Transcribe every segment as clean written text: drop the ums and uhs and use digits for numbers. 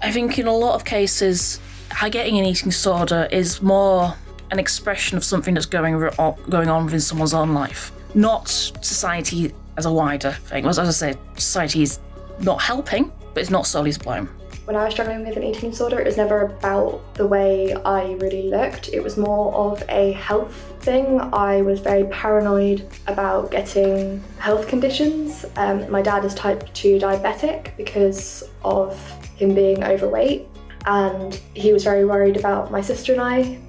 I think in a lot of cases, getting an eating disorder is more an expression of something that's going on within someone's own life, not society as a wider thing. As I say, society is not helping, but it's not solely to blame. When I was struggling with an eating disorder, it was never about the way I really looked. It was more of a health thing. I was very paranoid about getting health conditions. My dad is type 2 diabetic because of him being overweight, and he was very worried about my sister and I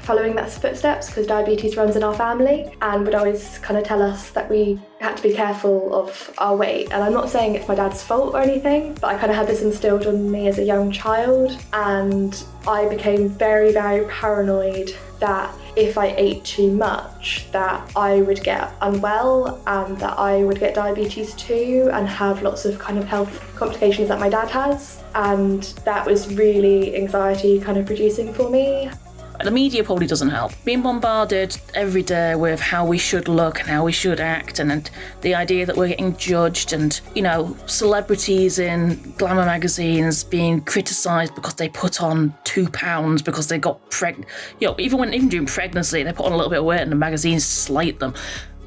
following that footsteps, because diabetes runs in our family, and would always kind of tell us that we had to be careful of our weight. And I'm not saying it's my dad's fault or anything, but I kind of had this instilled on me as a young child, and I became very, very paranoid that if I ate too much, that I would get unwell and that I would get diabetes too and have lots of kind of health complications that my dad has. And that was really anxiety kind of producing for me. The media probably doesn't help. Being bombarded every day with how we should look and how we should act, and the idea that we're getting judged, and, you know, celebrities in glamour magazines being criticised because they put on 2 pounds because they got pregnant. You know, even during pregnancy, they put on a little bit of weight and the magazines slate them.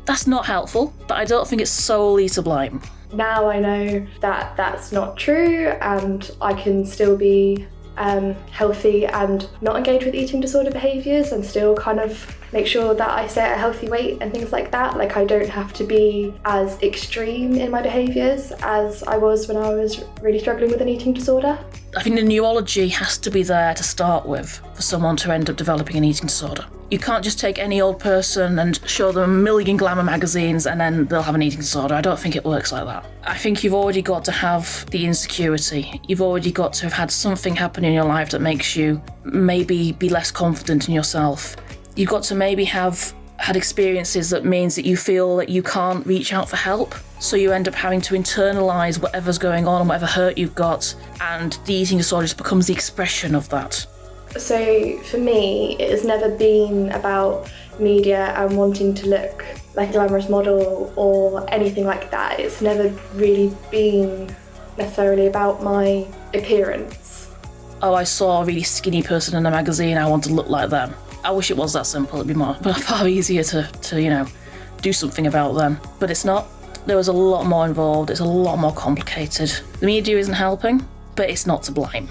That's not helpful, but I don't think it's solely to blame. Now I know that that's not true, and I can still be healthy and not engage with eating disorder behaviours, and still kind of make sure that I stay at a healthy weight and things like that. Like, I don't have to be as extreme in my behaviours as I was when I was really struggling with an eating disorder. I think the neurology has to be there to start with for someone to end up developing an eating disorder. You can't just take any old person and show them a million glamour magazines and then they'll have an eating disorder. I don't think it works like that. I think you've already got to have the insecurity. You've already got to have had something happen in your life that makes you maybe be less confident in yourself. You've got to maybe have had experiences that means that you feel that you can't reach out for help. So you end up having to internalise whatever's going on and whatever hurt you've got, and the eating disorder just becomes the expression of that. So for me, it has never been about media and wanting to look like a glamorous model or anything like that. It's never really been necessarily about my appearance. Oh, I saw a really skinny person in a magazine, I want to look like them. I wish it was that simple. It'd be far easier to do something about them. But it's not. There was a lot more involved. It's a lot more complicated. The media isn't helping, but it's not to blame.